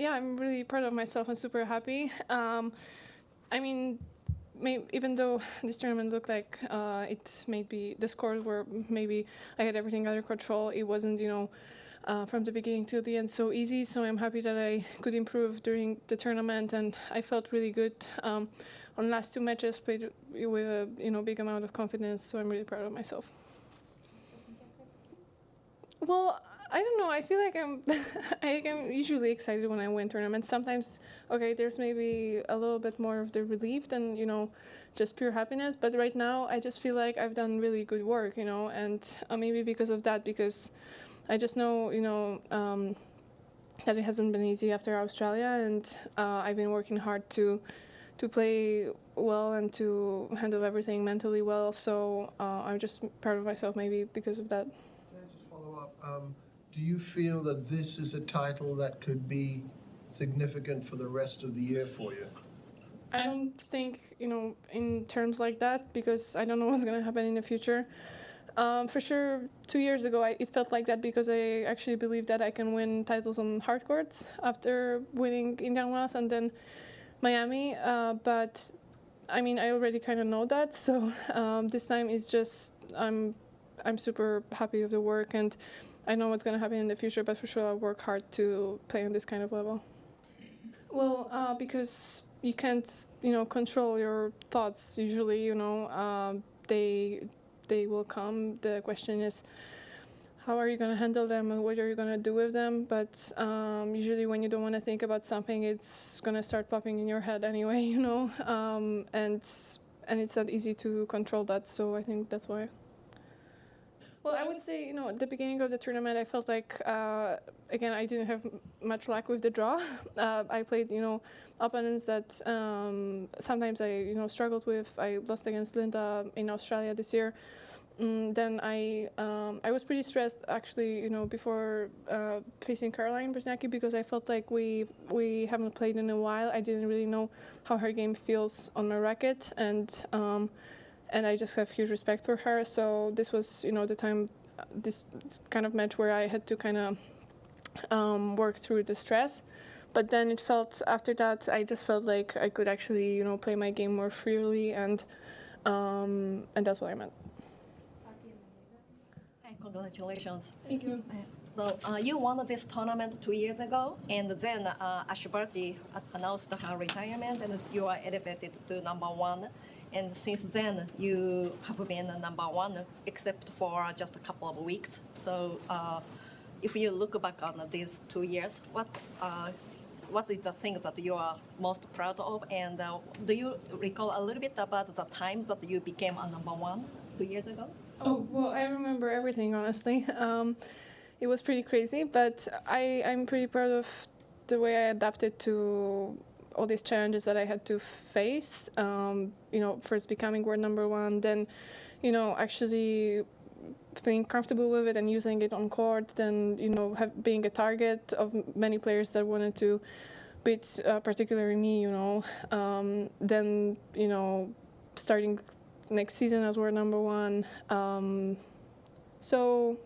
yeah, I'm really proud of myself and super happy. I mean, even though this tournament looked like it maybe the scores were maybe I had everything under control, it wasn't, from the beginning till the end so easy. So I'm happy that I could improve during the tournament, and I felt really good on last two matches. Played with a big amount of confidence. So I'm really proud of myself. Well, I don't know. I feel like I'm usually excited when I win tournaments. Sometimes, okay, there's maybe a little bit more of the relief than just pure happiness. But right now, I just feel like I've done really good work, and maybe because of that, because I just know, that it hasn't been easy after Australia, and I've been working hard to play well and to handle everything mentally well. So I'm just proud of myself, maybe because of that. Can I just follow up? Do you feel that this is a title that could be significant for the rest of the year for you? I don't think, in terms like that, because I don't know what's going to happen in the future. For sure, 2 years ago, it felt like that because I actually believed that I can win titles on hard courts after winning Indian Wells and then Miami. But, I mean, I already kind of know that. So this time is just, I'm super happy with the work, and I know what's going to happen in the future, but for sure I'll work hard to play on this kind of level. Well, because you can't, control your thoughts usually, they will come. The question is, how are you going to handle them and what are you going to do with them? But usually when you don't want to think about something, it's going to start popping in your head anyway, and it's not easy to control that. So I think that's why. Well, I would say, at the beginning of the tournament, I felt like, again, I didn't have much luck with the draw. I played, opponents that sometimes I, struggled with. I lost against Linda in Australia this year. Then I was pretty stressed, actually, before facing Caroline Wozniacki, because I felt like we haven't played in a while. I didn't really know how her game feels on my racket, and I just have huge respect for her. So this was, the time, this kind of match where I had to kind of work through the stress. But then it felt, after that, I just felt like I could actually, play my game more freely, and that's what I meant. Hi, congratulations. Thank you. So you won this tournament 2 years ago, and then Ash Barty announced her retirement, and you are elevated to number one. And since then, you have been number one, except for just a couple of weeks. So if you look back on these 2 years, what is the thing that you are most proud of? And do you recall a little bit about the time that you became a number one 2 years ago? Oh, well, I remember everything, honestly. It was pretty crazy, but I'm pretty proud of the way I adapted to all these challenges that I had to face. First becoming world number one, then, actually feeling comfortable with it and using it on court, then, being a target of many players that wanted to beat particularly me, then, starting next season as world number one. So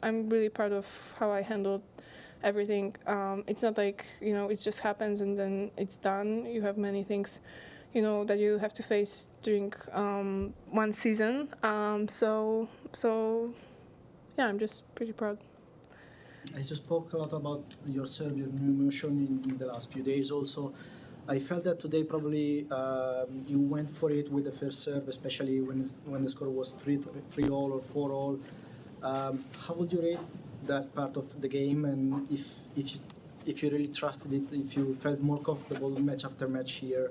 I'm really proud of how I handled everything. It's not like, it just happens and then it's done. You have many things, that you have to face during one season. So yeah, I'm just pretty proud. As you spoke a lot about your serve, your new emotion in the last few days also, I felt that today probably you went for it with the first serve, especially when the score was 3-3 all or 4 all. How would you rate that part of the game, and if you really trusted it, if you felt more comfortable match after match here?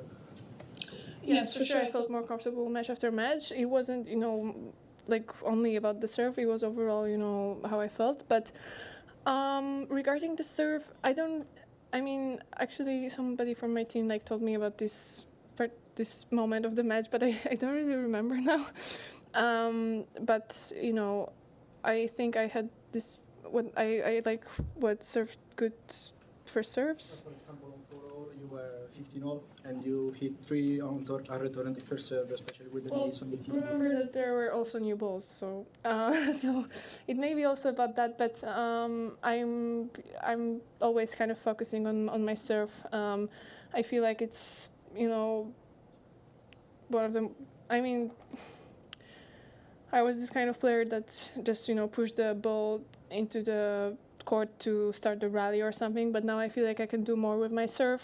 Yes, for sure. I felt more comfortable match after match. It wasn't, like only about the serve. It was overall, how I felt. But regarding the serve, actually somebody from my team told me about this moment of the match, but I don't really remember now. But I think I had this. What I like what served good first serves. For example, on 4-all, you were 15-all, and you hit 3 on return to first serve, especially with the knees on the tee. Remember that there were also new balls, so so it may be also about that. But I'm always kind of focusing on my serve. I feel like it's one of the. I mean, I was this kind of player that just pushed the ball into the court to start the rally or something, but now I feel like I can do more with my serve,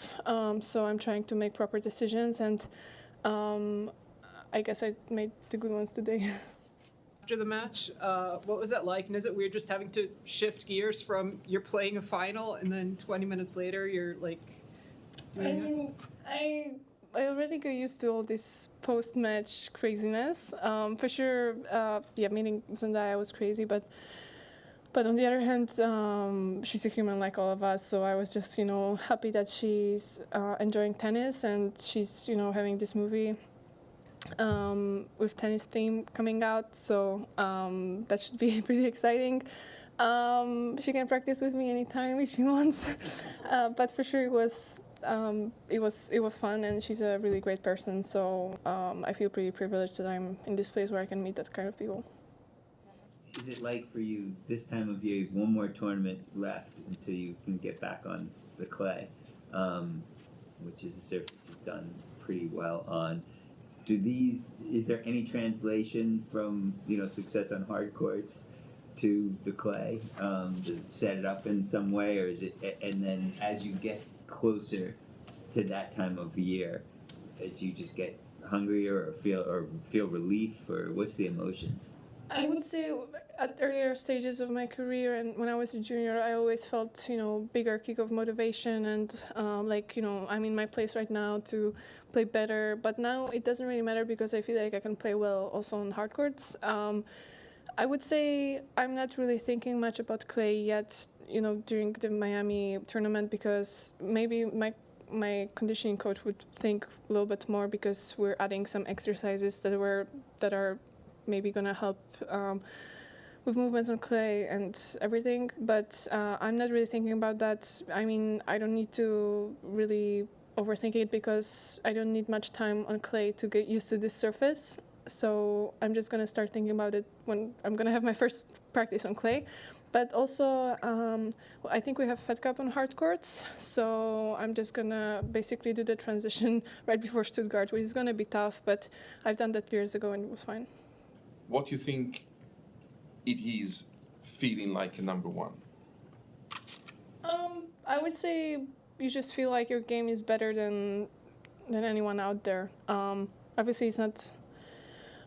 so I'm trying to make proper decisions, and I guess I made the good ones today. After the match, what was that like? And is it weird just having to shift gears from you're playing a final and then 20 minutes later you're like doing I already got used to all this post-match craziness. For sure, meeting Zendaya was crazy, but on the other hand, she's a human like all of us, so I was just, happy that she's enjoying tennis, and she's, having this movie with tennis theme coming out, so that should be pretty exciting. She can practice with me anytime if she wants, but for sure it was fun, and she's a really great person, so I feel pretty privileged that I'm in this place where I can meet that kind of people. Is it like for you this time of year, you have one more tournament left until you can get back on the clay, which is a surface you've done pretty well on. Is there any translation from success on hard courts to the clay? Does it set it up in some way, or is it? And then as you get closer to that time of year, do you just get hungrier or feel relief, or what's the emotions? I would say at earlier stages of my career and when I was a junior, I always felt, bigger kick of motivation and I'm in my place right now to play better. But now it doesn't really matter because I feel like I can play well also on hard courts. I would say I'm not really thinking much about clay yet, during the Miami tournament, because maybe my conditioning coach would think a little bit more because we're adding some exercises that are maybe gonna help with movements on clay and everything, but I'm not really thinking about that. I mean, I don't need to really overthink it because I don't need much time on clay to get used to this surface, so I'm just gonna start thinking about it when I'm gonna have my first practice on clay. But also, I think we have Fed Cup on hard courts, so I'm just gonna basically do the transition right before Stuttgart, which is gonna be tough, but I've done that years ago and it was fine. What do you think it is feeling like a number one? I would say you just feel like your game is better than anyone out there. Obviously, it's not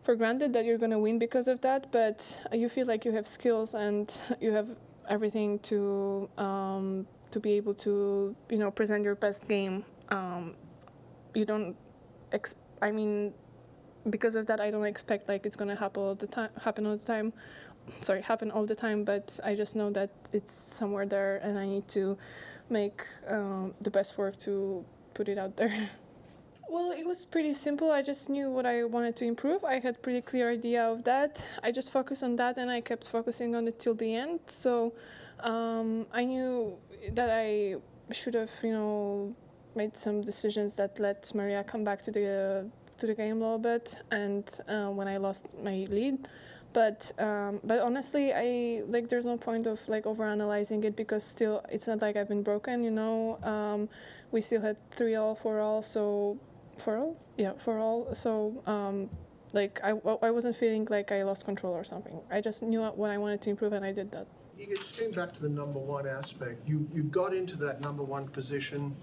for granted that you're going to win because of that, but you feel like you have skills and you have everything to be able to present your best game. You don't because of that, I don't expect like it's gonna happen all the time. But I just know that it's somewhere there, and I need to make the best work to put it out there. Well, it was pretty simple. I just knew what I wanted to improve. I had pretty clear idea of that. I just focused on that, and I kept focusing on it till the end. So I knew that I should have, made some decisions that let Maria come back to the game a little bit, and when I lost my lead, but honestly, there's no point of overanalyzing it because still it's not like I've been broken, we still had 3-all, 4-all, so 4-all, yeah, 4-all, so I wasn't feeling like I lost control or something. I just knew what I wanted to improve, and I did that. Iga, just getting back to the number one aspect, you got into that number one position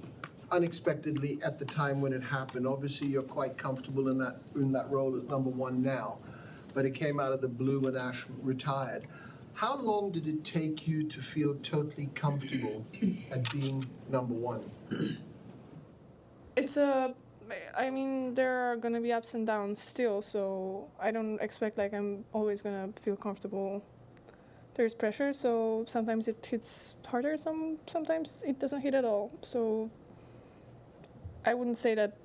unexpectedly at the time when it happened. Obviously, you're quite comfortable in that role as number one now, but it came out of the blue when Ash retired. How long did it take you to feel totally comfortable at being number one? There are gonna be ups and downs still, so I don't expect I'm always gonna feel comfortable. There's pressure, so sometimes it hits harder, sometimes it doesn't hit at all. So I wouldn't say that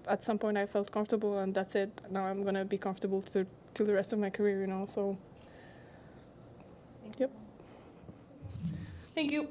at some point I felt comfortable and that's it. Now I'm gonna be comfortable till the rest of my career, so. Yep. Thank you.